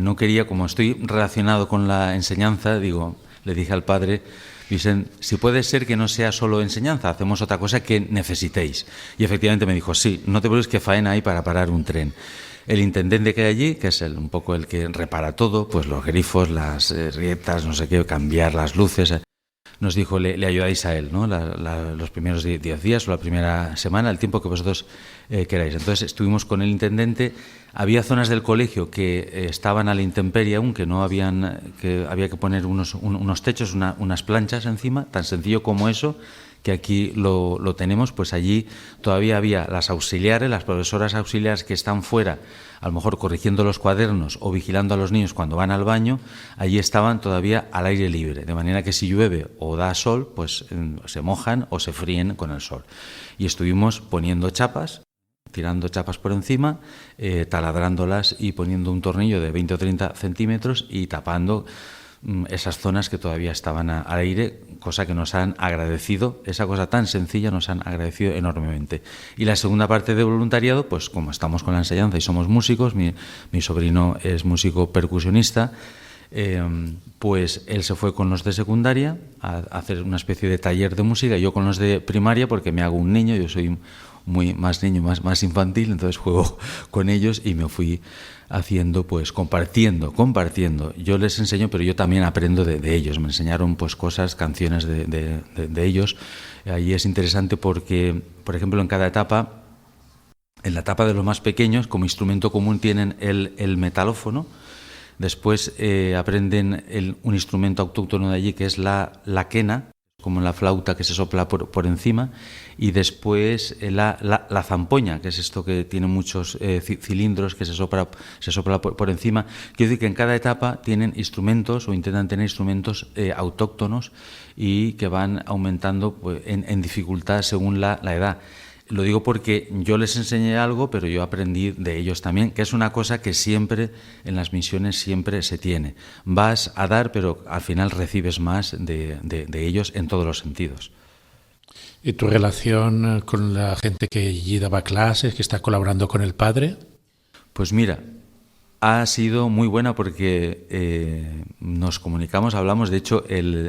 No quería, como estoy relacionado con la enseñanza, le dije al padre, Vicent, si puede ser que no sea solo enseñanza, hacemos otra cosa que necesitéis. Y efectivamente me dijo, sí, no te preocupes, que faena hay para parar un tren. El intendente que hay allí, que es un poco el que repara todo, pues los grifos, las grietas, no sé qué, cambiar las luces, nos dijo, le ayudáis a él, ¿no? Los primeros 10 días o la primera semana, el tiempo que vosotros queráis. Entonces estuvimos con el intendente. Había zonas del colegio que estaban a la intemperie aún, que había que poner unos techos, unas planchas encima, tan sencillo como eso, que aquí lo tenemos. Pues allí todavía había las auxiliares, las profesoras auxiliares que están fuera, a lo mejor corrigiendo los cuadernos o vigilando a los niños cuando van al baño. Allí estaban todavía al aire libre, de manera que si llueve o da sol, pues se mojan o se fríen con el sol. Y estuvimos poniendo chapas, tirando chapas por encima, taladrándolas y poniendo un tornillo de 20 o 30 centímetros y tapando esas zonas que todavía estaban al aire, cosa que nos han agradecido, esa cosa tan sencilla nos han agradecido enormemente. Y la segunda parte de voluntariado, pues como estamos con la enseñanza y somos músicos, mi sobrino es músico percusionista, pues él se fue con los de secundaria a hacer una especie de taller de música, yo con los de primaria, porque me hago un niño, yo soy más niño, más infantil, entonces juego con ellos y me fui haciendo, pues compartiendo. Yo les enseño, pero yo también aprendo de ellos. Me enseñaron pues cosas, canciones de ellos. Ahí es interesante porque, por ejemplo, en cada etapa, en la etapa de los más pequeños, como instrumento común tienen el metalófono. Después aprenden un instrumento autóctono de allí, que es la quena, como la flauta que se sopla por encima, y después la zampoña, que es esto que tiene muchos cilindros que se sopla por encima. Quiero decir que en cada etapa tienen instrumentos o intentan tener instrumentos autóctonos y que van aumentando pues, en dificultad según la edad. Lo digo porque yo les enseñé algo, pero yo aprendí de ellos también, que es una cosa que siempre en las misiones siempre se tiene. Vas a dar, pero al final recibes más de ellos en todos los sentidos. ¿Y tu relación con la gente que allí daba clases, que está colaborando con el padre? Pues mira, ha sido muy buena porque nos comunicamos, hablamos, de hecho,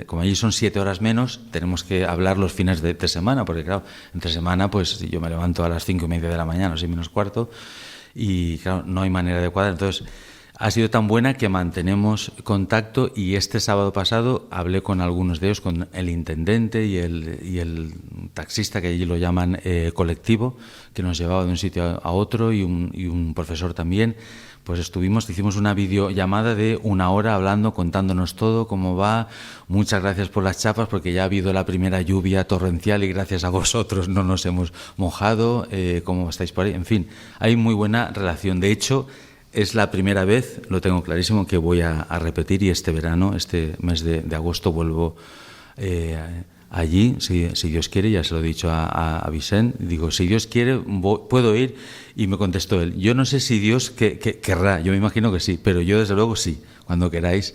como allí son 7 horas menos, tenemos que hablar los fines de semana, porque claro, entre semana pues yo me levanto a las 5:30 de la mañana, 6 menos cuarto, y claro, no hay manera de cuadrar. Entonces, ha sido tan buena que mantenemos contacto y este sábado pasado hablé con algunos de ellos, con el intendente y el taxista, que allí lo llaman colectivo, que nos llevaba de un sitio a otro, y un profesor también. Pues hicimos una videollamada de 1 hora hablando, contándonos todo, cómo va. Muchas gracias por las chapas, porque ya ha habido la primera lluvia torrencial y gracias a vosotros no nos hemos mojado. ¿Cómo estáis por ahí? En fin, hay muy buena relación. De hecho, es la primera vez, lo tengo clarísimo, que voy a repetir, y este verano, este mes de agosto, vuelvo allí, si Dios quiere. Ya se lo he dicho a Vicent, digo, si Dios quiere, puedo ir, y me contestó él, yo no sé si Dios querrá, yo me imagino que sí, pero yo desde luego sí, cuando queráis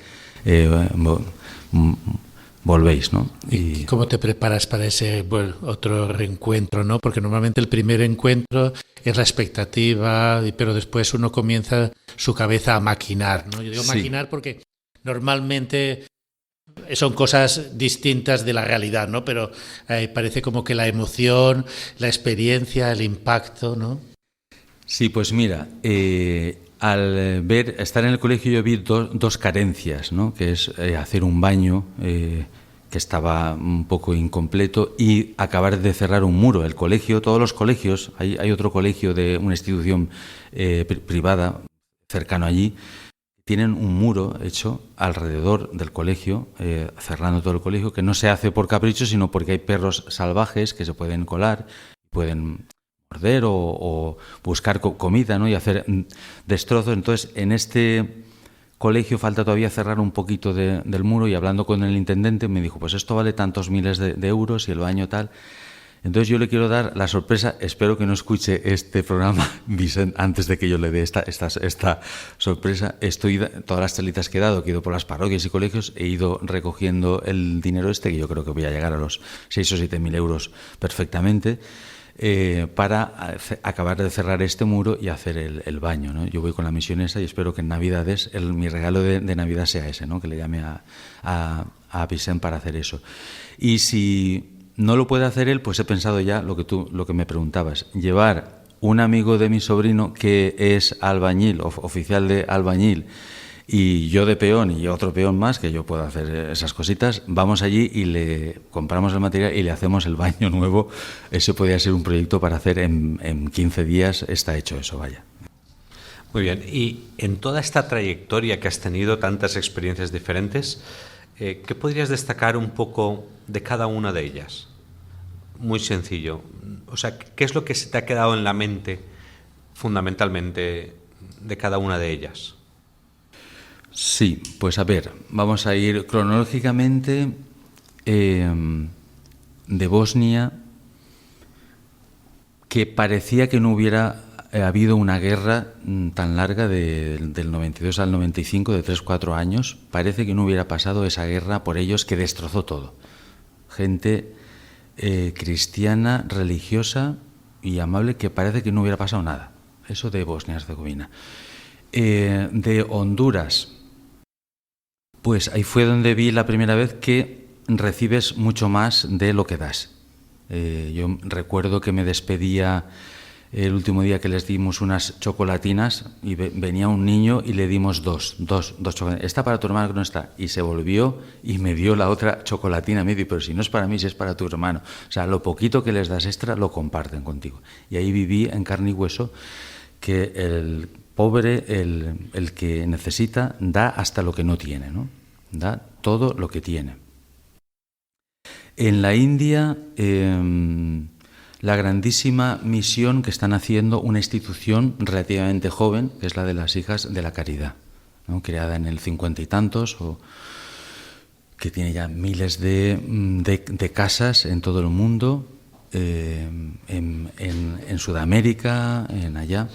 volvéis, ¿no? ¿Y cómo te preparas para ese otro reencuentro, ¿no? Porque normalmente el primer encuentro es la expectativa, pero después uno comienza su cabeza a maquinar, ¿no? Yo digo maquinar porque normalmente son cosas distintas de la realidad, ¿no? Pero parece como que la emoción, la experiencia, el impacto, ¿no? Sí, pues mira, al estar en el colegio yo vi dos carencias, ¿no? Que es hacer un baño que estaba un poco incompleto y acabar de cerrar un muro. El colegio, todos los colegios, hay otro colegio de una institución privada cercano allí, tienen un muro hecho alrededor del colegio, cerrando todo el colegio, que no se hace por capricho, sino porque hay perros salvajes que se pueden colar, pueden morder o buscar comida, ¿no? Y hacer destrozos. Entonces, en este colegio falta todavía cerrar un poquito del muro, y hablando con el intendente me dijo, pues esto vale tantos miles de euros y el baño tal. Entonces yo le quiero dar la sorpresa, espero que no escuche este programa, Vicent, antes de que yo le dé esta sorpresa. Todas las telitas que he dado, que he ido por las parroquias y colegios, he ido recogiendo el dinero que yo creo que voy a llegar a los 6 o 7 mil euros perfectamente, para acabar de cerrar este muro y hacer el baño, ¿no? Yo voy con la misión esa y espero que en Navidades, mi regalo de Navidad sea ese, ¿no? Que le llame a Vicent para hacer eso. Y si no lo puede hacer él, pues he pensado ya lo que me preguntabas, llevar un amigo de mi sobrino que es albañil, oficial de albañil, y yo de peón y otro peón más, que yo puedo hacer esas cositas. Vamos allí y le compramos el material y le hacemos el baño nuevo. Ese podría ser un proyecto para hacer en 15 días, está hecho eso, vaya. Muy bien, y en toda esta trayectoria que has tenido, tantas experiencias diferentes, ¿qué podrías destacar un poco de cada una de ellas? Muy sencillo. O sea, ¿qué es lo que se te ha quedado en la mente fundamentalmente de cada una de ellas? Sí, pues a ver, vamos a ir cronológicamente. De Bosnia, que parecía que no hubiera habido una guerra tan larga del 92 al 95, de 3-4 años. Parece que no hubiera pasado esa guerra por ellos, que destrozó todo. Gente cristiana, religiosa y amable, que parece que no hubiera pasado nada. Eso de Bosnia y Herzegovina. De Honduras, pues ahí fue donde vi la primera vez que recibes mucho más de lo que das. Yo recuerdo que me despedía el último día que les dimos unas chocolatinas, y venía un niño y le dimos dos chocolatinas. Esta para tu hermano, que no está. Y se volvió y me dio la otra chocolatina. Me dijo, pero si no es para mí, si es para tu hermano. O sea, lo poquito que les das extra lo comparten contigo. Y ahí viví en carne y hueso que el pobre, el que necesita, da hasta lo que no tiene, ¿no? Da todo lo que tiene. En la India, la grandísima misión que están haciendo una institución relativamente joven, que es la de las Hijas de la Caridad, ¿no? Creada en el 50 y tantos, que tiene ya miles de casas en todo el mundo, en Sudamérica, en allá,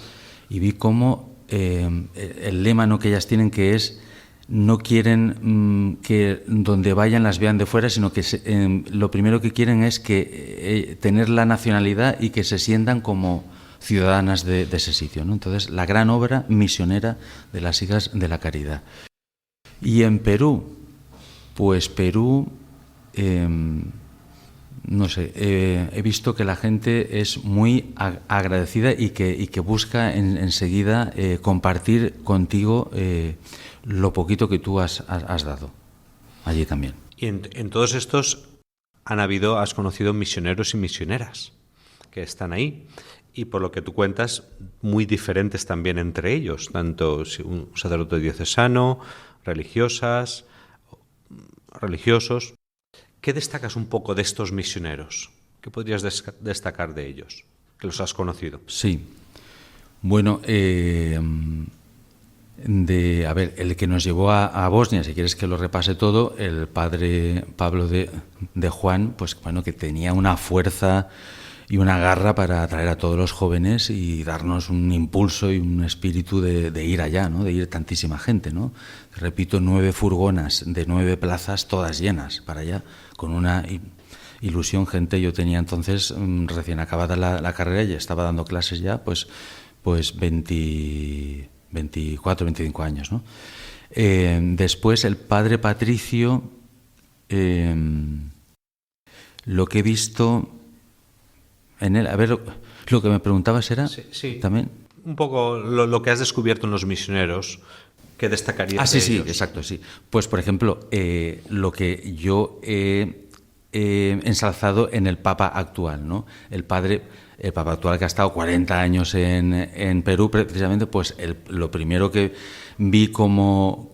y vi cómo el lema, ¿no?, que ellas tienen, que es: no quieren que donde vayan las vean de fuera, sino que lo primero que quieren es que tener la nacionalidad y que se sientan como ciudadanas de ese sitio, ¿no? Entonces, la gran obra misionera de las Hijas de la Caridad. Y en Perú, pues Perú, no sé, he visto que la gente es muy agradecida y que busca enseguida compartir contigo lo poquito que tú has dado allí también. Y en todos estos has conocido misioneros y misioneras que están ahí, y por lo que tú cuentas, muy diferentes también entre ellos, tanto un sacerdote diocesano, religiosos. ¿Qué destacas un poco de estos misioneros? ¿Qué podrías destacar de ellos, que los has conocido? Sí, bueno, a ver, el que nos llevó a Bosnia, si quieres que lo repase todo, el padre Pablo de Juan, pues bueno, que tenía una fuerza y una garra para atraer a todos los jóvenes y darnos un impulso y un espíritu de ir allá, ¿no? De ir tantísima gente, ¿no? Repito, 9 furgonas de 9 plazas, todas llenas para allá, con una ilusión, gente. Yo tenía entonces, recién acabada la carrera, y estaba dando clases ya, pues 24, 25 años, ¿no? Después el padre Patricio, lo que he visto en él, a ver, lo que me preguntabas era sí. También un poco lo que has descubierto en los misioneros, ¿qué destacarías de sí, ellos? exacto, sí. Pues por ejemplo, lo que yo he ensalzado en el Papa actual, ¿no? El Papa actual, que ha estado 40 años en Perú, precisamente, pues lo primero que vi como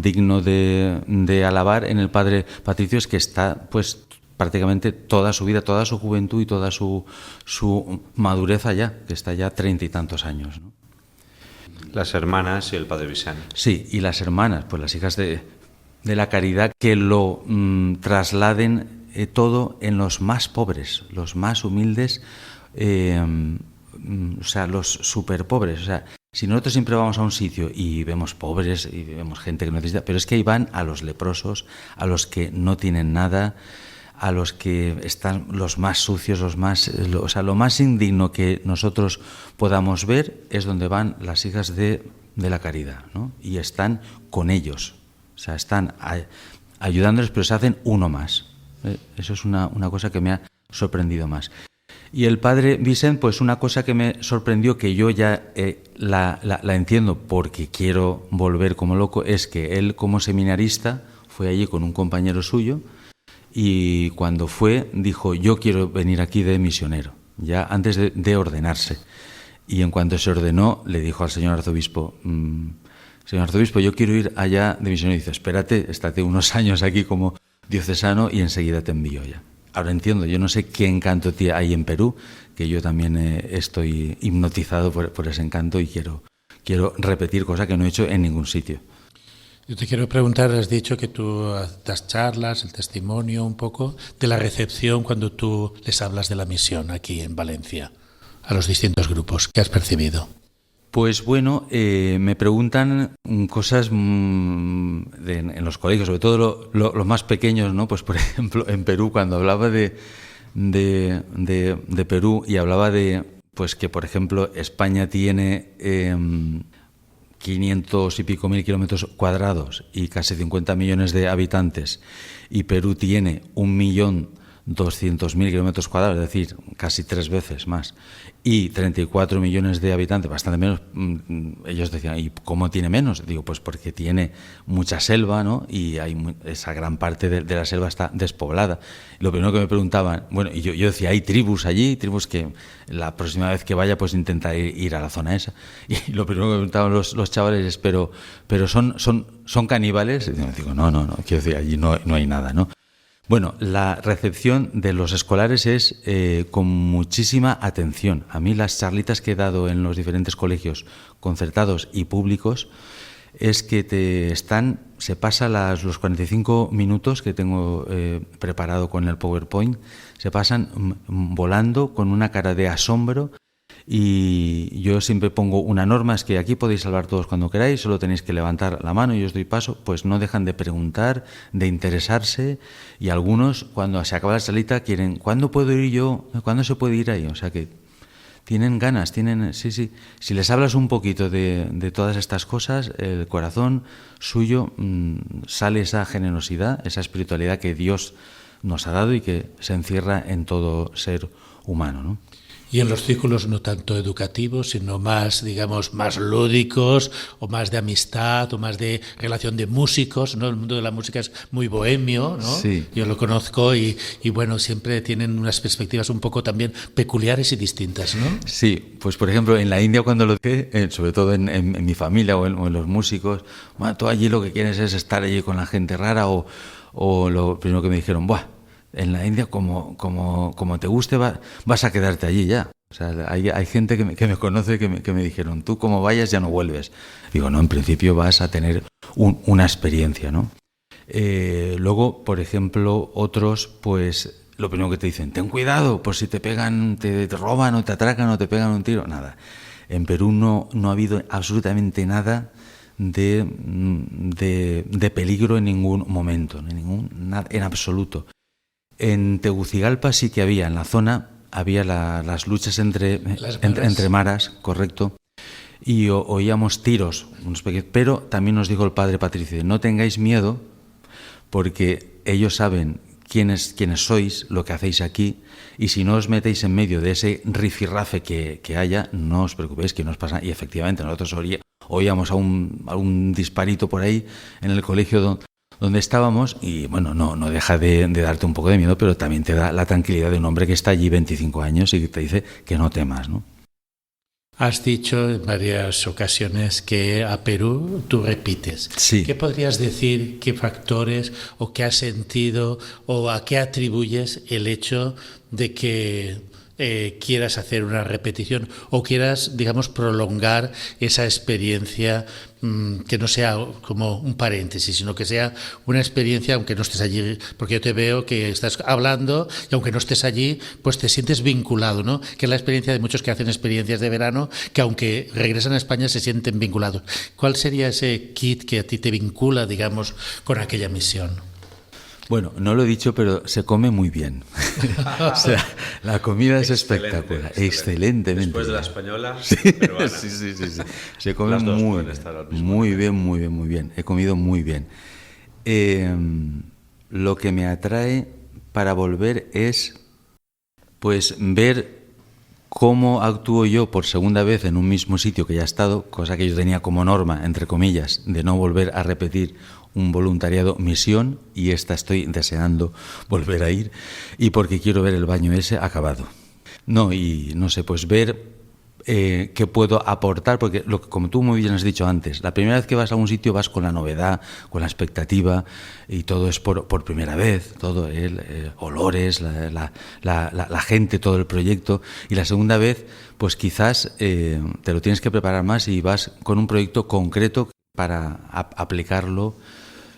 digno de alabar en el padre Patricio es que está, pues, prácticamente toda su vida, toda su juventud y toda su madurez allá, que está ya 30 y tantos años, ¿no? Las hermanas y el padre Vicente. Sí, y las hermanas, pues las hijas de la caridad, que lo trasladen todo en los más pobres, los más humildes, o sea, los súper pobres. O sea, si nosotros siempre vamos a un sitio y vemos pobres y vemos gente que no necesita, pero es que ahí van a los leprosos, a los que no tienen nada, a los que están los más sucios, o sea, lo más indigno que nosotros podamos ver es donde van las hijas de la caridad, ¿no? Y están con ellos, o sea, están ayudándoles, pero se hacen uno más. Eso es una cosa que me ha sorprendido más. Y el padre Vicent, pues una cosa que me sorprendió, que yo ya la entiendo porque quiero volver como loco, es que él, como seminarista, fue allí con un compañero suyo, y cuando fue dijo: yo quiero venir aquí de misionero, ya antes de ordenarse. Y en cuanto se ordenó, le dijo al señor arzobispo: señor arzobispo, yo quiero ir allá de misionero. Y dice: espérate, estate unos años aquí como diocesano y enseguida te envío ya. Ahora entiendo, yo no sé qué encanto hay en Perú, que yo también estoy hipnotizado por ese encanto, y quiero repetir, cosa que no he hecho en ningún sitio. Yo te quiero preguntar, has dicho que tú das charlas, el testimonio un poco de la recepción cuando tú les hablas de la misión aquí en Valencia, a los distintos grupos. ¿Qué has percibido? Pues bueno, me preguntan cosas en los colegios, sobre todo los más pequeños, ¿no? Pues por ejemplo, en Perú, cuando hablaba de Perú y hablaba de, pues que por ejemplo España tiene 500 y pico mil kilómetros cuadrados y casi 50 millones de habitantes, y Perú tiene 1.200.000 kilómetros cuadrados, es decir, casi 3 veces más, y 34 millones de habitantes, bastante menos. Ellos decían: ¿y cómo tiene menos? Digo, pues porque tiene mucha selva, ¿no? Y esa gran parte de la selva está despoblada. Lo primero que me preguntaban, bueno, y yo decía: hay tribus allí, tribus que la próxima vez que vaya pues intentaré ir a la zona esa. Y lo primero que me preguntaban los chavales es: pero son caníbales. Y digo: no, quiero decir, allí no hay nada, ¿no? Bueno, la recepción de los escolares es con muchísima atención. A mí las charlitas que he dado en los diferentes colegios concertados y públicos es que se pasa los 45 minutos que tengo preparado con el PowerPoint, se pasan volando, con una cara de asombro. Y yo siempre pongo una norma: es que aquí podéis hablar todos cuando queráis, solo tenéis que levantar la mano y os doy paso. Pues no dejan de preguntar, de interesarse, y algunos, cuando se acaba la charlita, quieren: ¿cuándo puedo ir yo? ¿Cuándo se puede ir ahí? O sea que tienen ganas, sí. Si les hablas un poquito de todas estas cosas, el corazón suyo sale esa generosidad, esa espiritualidad que Dios nos ha dado y que se encierra en todo ser humano, ¿no? Y en los círculos no tanto educativos, sino más, digamos, más lúdicos, o más de amistad, o más de relación de músicos, ¿no? El mundo de la música es muy bohemio, ¿no? Sí. Yo lo conozco y bueno, siempre tienen unas perspectivas un poco también peculiares y distintas, ¿no? Sí, pues por ejemplo, en la India, cuando lo dije, sobre todo en mi familia o en los músicos, bueno, tú allí lo que quieres es estar allí con la gente rara, o lo primero que me dijeron: ¡buah! En la India, como te guste, vas a quedarte allí ya. O sea, hay gente que me conoce que me dijeron, tú como vayas ya no vuelves. Digo, no, en principio vas a tener una experiencia, ¿no? Luego, por ejemplo, otros, pues lo primero que te dicen, ten cuidado, por si te pegan, te roban o te atracan o te pegan un tiro. Nada. En Perú no ha habido absolutamente nada de peligro en ningún momento, en absoluto. En Tegucigalpa sí que había, en la zona había las luchas entre maras, correcto, y oíamos tiros, pero también nos dijo el padre Patricio, no tengáis miedo porque ellos saben quiénes sois, lo que hacéis aquí, y si no os metéis en medio de ese rifirrafe que haya, no os preocupéis que no os pasa. Y efectivamente nosotros oíamos a un disparito por ahí en el colegio donde estábamos, y bueno, no deja de darte un poco de miedo, pero también te da la tranquilidad de un hombre que está allí 25 años y que te dice que no temas, ¿no? Has dicho en varias ocasiones que a Perú tú repites. Sí. ¿Qué podrías decir, qué factores o qué has sentido o a qué atribuyes el hecho de que quieras hacer una repetición o quieras, digamos, prolongar esa experiencia, que no sea como un paréntesis, sino que sea una experiencia, aunque no estés allí, porque yo te veo que estás hablando y aunque no estés allí, pues te sientes vinculado, ¿no? Que es la experiencia de muchos que hacen experiencias de verano, que aunque regresan a España se sienten vinculados. ¿Cuál sería ese kit que a ti te vincula, digamos, con aquella misión? Bueno, no lo he dicho, pero se come muy bien. O sea, la comida es espectacular, excelentemente. Después de la española, sí, peruana. Sí. Se come muy bien. He comido muy bien. Lo que me atrae para volver es, pues, ver cómo actúo yo por segunda vez en un mismo sitio que ya he estado, cosa que yo tenía como norma, entre comillas, de no volver a repetir un voluntariado misión, y esta estoy deseando volver a ir, y porque quiero ver el baño ese acabado. No, y no sé, pues ver qué puedo aportar, porque como tú muy bien has dicho antes, la primera vez que vas a un sitio vas con la novedad, con la expectativa, y todo es por primera vez, todo olores, la gente, todo el proyecto, y la segunda vez pues quizás te lo tienes que preparar más y vas con un proyecto concreto para aplicarlo.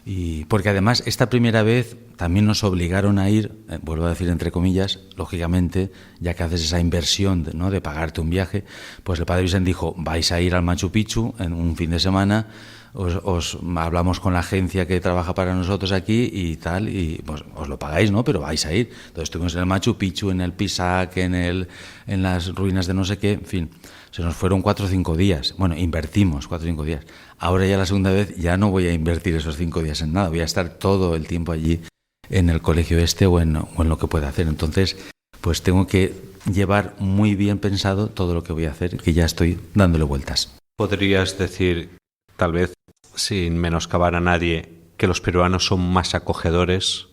Y porque además esta primera vez también nos obligaron a ir, vuelvo a decir entre comillas, lógicamente, ya que haces esa inversión de pagarte un viaje, pues el padre Vicente dijo, vais a ir al Machu Picchu en un fin de semana, os hablamos con la agencia que trabaja para nosotros aquí y tal, y pues os lo pagáis, ¿no? Pero vais a ir. Entonces estuvimos en el Machu Picchu, en el Pisac, en las ruinas de no sé qué, en fin. Se nos fueron 4 o 5 días. Bueno, invertimos 4 o 5 días. Ahora ya la segunda vez ya no voy a invertir esos 5 días en nada. Voy a estar todo el tiempo allí en el colegio o en lo que pueda hacer. Entonces, pues tengo que llevar muy bien pensado todo lo que voy a hacer, que ya estoy dándole vueltas. ¿Podrías decir, tal vez sin menoscabar a nadie, que los peruanos son más acogedores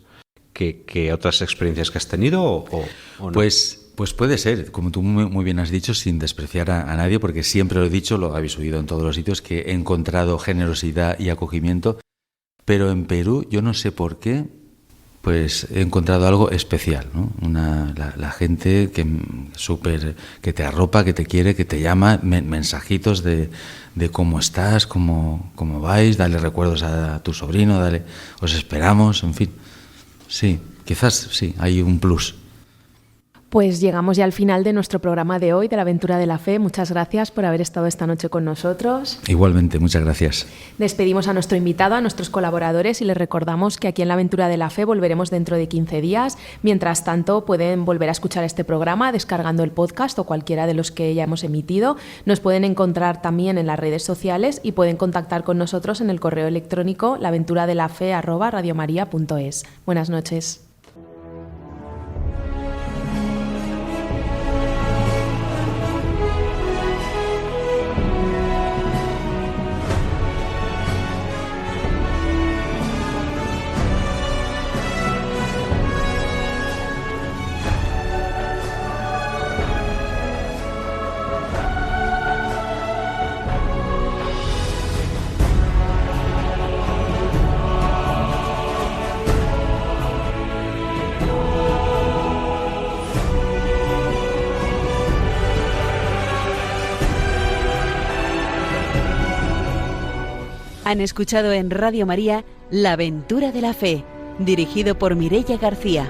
que otras experiencias que has tenido o no? Pues puede ser, como tú muy bien has dicho, sin despreciar a nadie, porque siempre lo he dicho, lo habéis oído en todos los sitios, que he encontrado generosidad y acogimiento, pero en Perú, yo no sé por qué, pues he encontrado algo especial, ¿no? La gente que te arropa, que te quiere, que te llama, mensajitos de cómo estás, cómo vais, dale recuerdos a tu sobrino, os esperamos, en fin. Sí, quizás sí, hay un plus. Pues llegamos ya al final de nuestro programa de hoy, de la Aventura de la Fe. Muchas gracias por haber estado esta noche con nosotros. Igualmente, muchas gracias. Despedimos a nuestro invitado, a nuestros colaboradores, y les recordamos que aquí en la Aventura de la Fe volveremos dentro de 15 días. Mientras tanto, pueden volver a escuchar este programa descargando el podcast o cualquiera de los que ya hemos emitido. Nos pueden encontrar también en las redes sociales y pueden contactar con nosotros en el correo electrónico laventuradelafe@radiomaria.es. Buenas noches. Han escuchado en Radio María La Aventura de la Fe, dirigido por Mireia García.